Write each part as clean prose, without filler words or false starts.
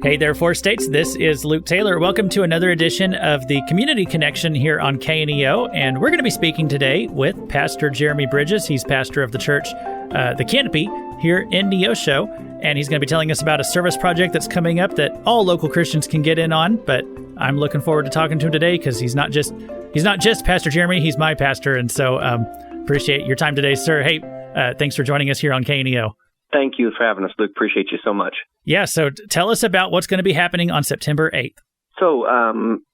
Hey there, Four States. This is Luke Taylor. Welcome to another edition of the Community Connection here on KNEO. And we're going to be speaking today with Pastor Jeremie Bridges. He's pastor of the church, the Canopy, here in Neosho. And he's going to be telling us about a service project that's coming up that all local Christians can get in on. But I'm looking forward to talking to him today because he's not just Pastor Jeremie, he's my pastor. And so appreciate your time today, sir. Hey, thanks for joining us here on KNEO. Thank you for having us, Luke. Appreciate you so much. Yeah, so tell us about what's going to be happening on September 8th. So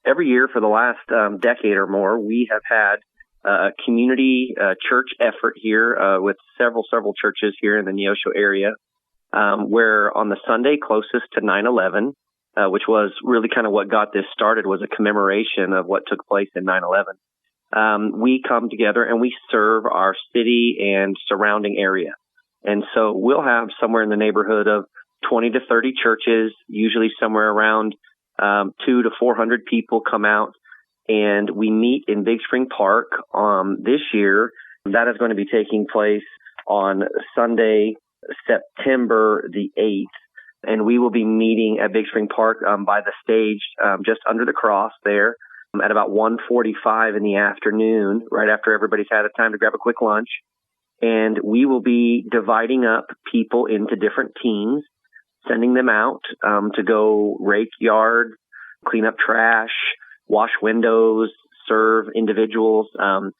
every year for the last decade or more, we have had a community church effort here with several churches here in the Neosho area, where on the Sunday closest to 9/11, which was really kind of what got this started, was a commemoration of what took place in 9/11. We come together and we serve our city and surrounding area. And so we'll have somewhere in the neighborhood of 20 to 30 churches, usually somewhere around 200 to 400 people come out, and we meet in Big Spring Park this year. That is going to be taking place on Sunday, September the 8th, and we will be meeting at Big Spring Park by the stage just under the cross there at about 1:45 in the afternoon, right after everybody's had a time to grab a quick lunch. And we will be dividing up people into different teams, sending them out to go rake yard, clean up trash, wash windows, serve individuals, and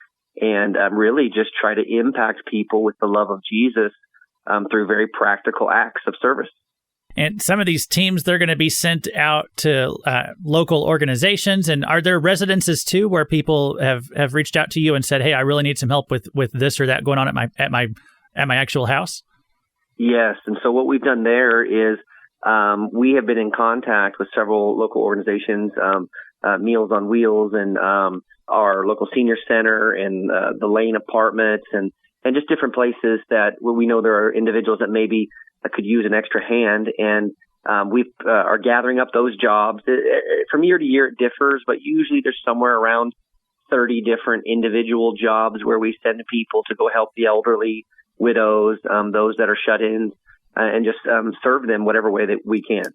really just try to impact people with the love of Jesus through very practical acts of service. And some of these teams, they're going to be sent out to local organizations. And are there residences too, where people have reached out to you and said, "Hey, I really need some help with this or that going on at my actual house"? Yes. And so what we've done there is we have been in contact with several local organizations, Meals on Wheels, and our local senior center, and the Lane Apartments, and just different places that where we know there are individuals that maybe could use an extra hand, and we are gathering up those jobs. From year to year, it differs, but usually there's somewhere around 30 different individual jobs where we send people to go help the elderly, widows, those that are shut-ins, and just serve them whatever way that we can.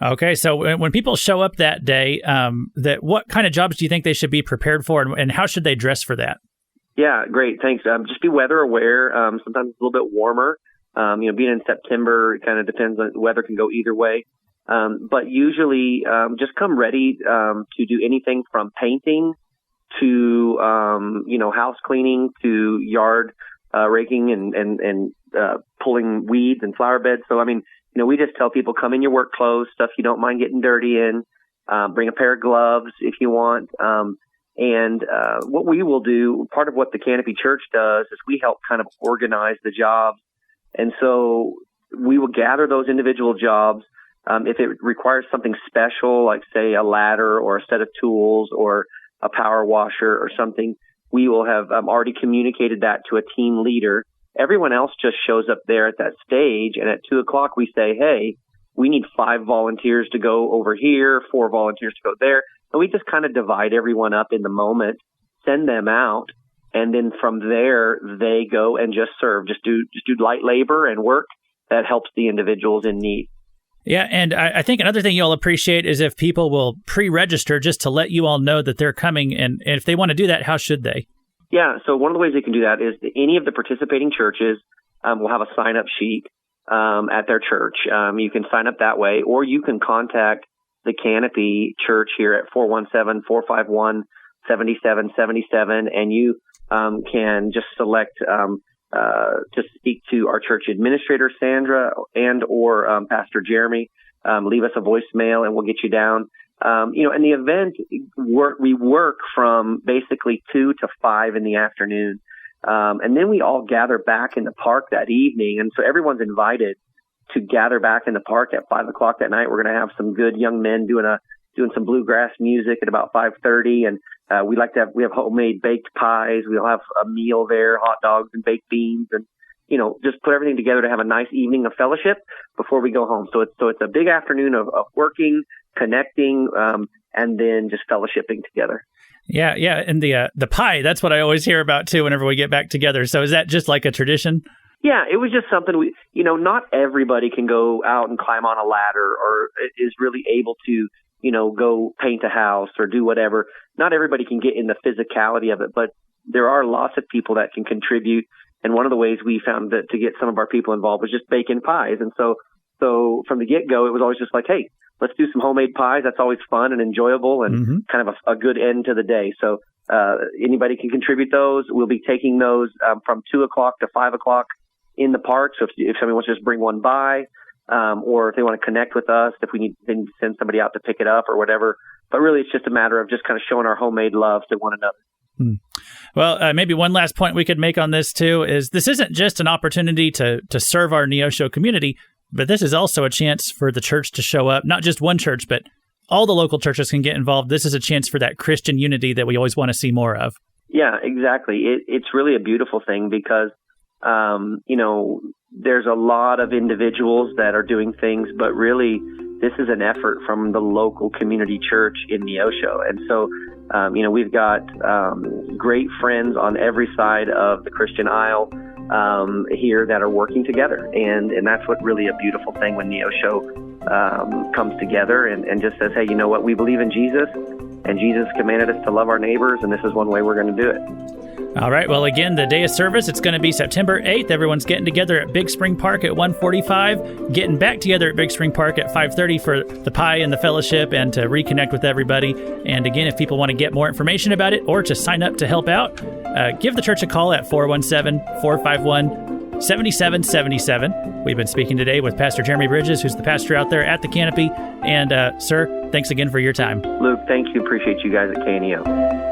Okay, so when people show up that day, what kind of jobs do you think they should be prepared for, and how should they dress for that? Yeah, great, thanks. Just be weather aware. Sometimes it's a little bit warmer. Being in September, it kind of depends on the weather, can go either way. But usually, just come ready to do anything from painting to, house cleaning to yard raking and pulling weeds and flower beds. So, we just tell people, come in your work clothes, stuff you don't mind getting dirty in, bring a pair of gloves if you want. And what we will do, part of what the Canopy Church does, is we help kind of organize the jobs. And so we will gather those individual jobs. If it requires something special, like, say, a ladder or a set of tools or a power washer or something, we will have already communicated that to a team leader. Everyone else just shows up there at that stage, and at 2:00 we say, hey, we need 5 volunteers to go over here, 4 volunteers to go there. And we just kind of divide everyone up in the moment, send them out. And then from there, they go and just serve, just do light labor and work that helps the individuals in need. Yeah, and I think another thing you'll appreciate is if people will pre-register just to let you all know that they're coming. And if they want to do that, how should they? Yeah, so one of the ways they can do that is any of the participating churches will have a sign-up sheet at their church. You can sign up that way, or you can contact the Canopy Church here at 417-451-7777, and you can just select to speak to our church administrator, Sandra, and or Pastor Jeremie. Leave us a voicemail, and we'll get you down. And the event, we work from basically 2 to 5 in the afternoon, and then we all gather back in the park that evening. And so everyone's invited to gather back in the park at 5:00 that night. We're going to have some good young men doing some bluegrass music at about 5:30, and we have homemade baked pies. We'll have a meal there, hot dogs and baked beans, and just put everything together to have a nice evening of fellowship before we go home. So it's a big afternoon of working, connecting, and then just fellowshipping together. Yeah, and the pie, that's what I always hear about too whenever we get back together. So is that just like a tradition? Yeah, it was just something not everybody can go out and climb on a ladder or is really able to, go paint a house or do whatever. Not everybody can get in the physicality of it, but there are lots of people that can contribute. And one of the ways we found that to get some of our people involved was just baking pies. And so from the get-go, it was always just like, hey, let's do some homemade pies. That's always fun and enjoyable and kind of a good end to the day. So anybody can contribute those. We'll be taking those from 2 o'clock to 5 o'clock in the park. So if somebody wants to just bring one by, or if they want to connect with us, if we need to send somebody out to pick it up or whatever. But really, it's just a matter of just kind of showing our homemade love to one another. Well, maybe one last point we could make on this too is this isn't just an opportunity to serve our Neosho community, but this is also a chance for the church to show up. Not just one church, but all the local churches can get involved. This is a chance for that Christian unity that we always want to see more of. Yeah, exactly. It's really a beautiful thing because there's a lot of individuals that are doing things, but really this is an effort from the local community church in Neosho. And so, we've got great friends on every side of the Christian aisle here that are working together. And that's what really a beautiful thing when Neosho comes together and just says, hey, you know what, we believe in Jesus, and Jesus commanded us to love our neighbors, and this is one way we're going to do it. All right. Well, again, the day of service, it's going to be September 8th. Everyone's getting together at Big Spring Park at 1:45, getting back together at Big Spring Park at 5:30 for the pie and the fellowship and to reconnect with everybody. And again, if people want to get more information about it or to sign up to help out, give the church a call at 417-451-7777. We've been speaking today with Pastor Jeremie Bridges, who's the pastor out there at the Canopy. And, sir, thanks again for your time. Luke, thank you. Appreciate you guys at KNEO.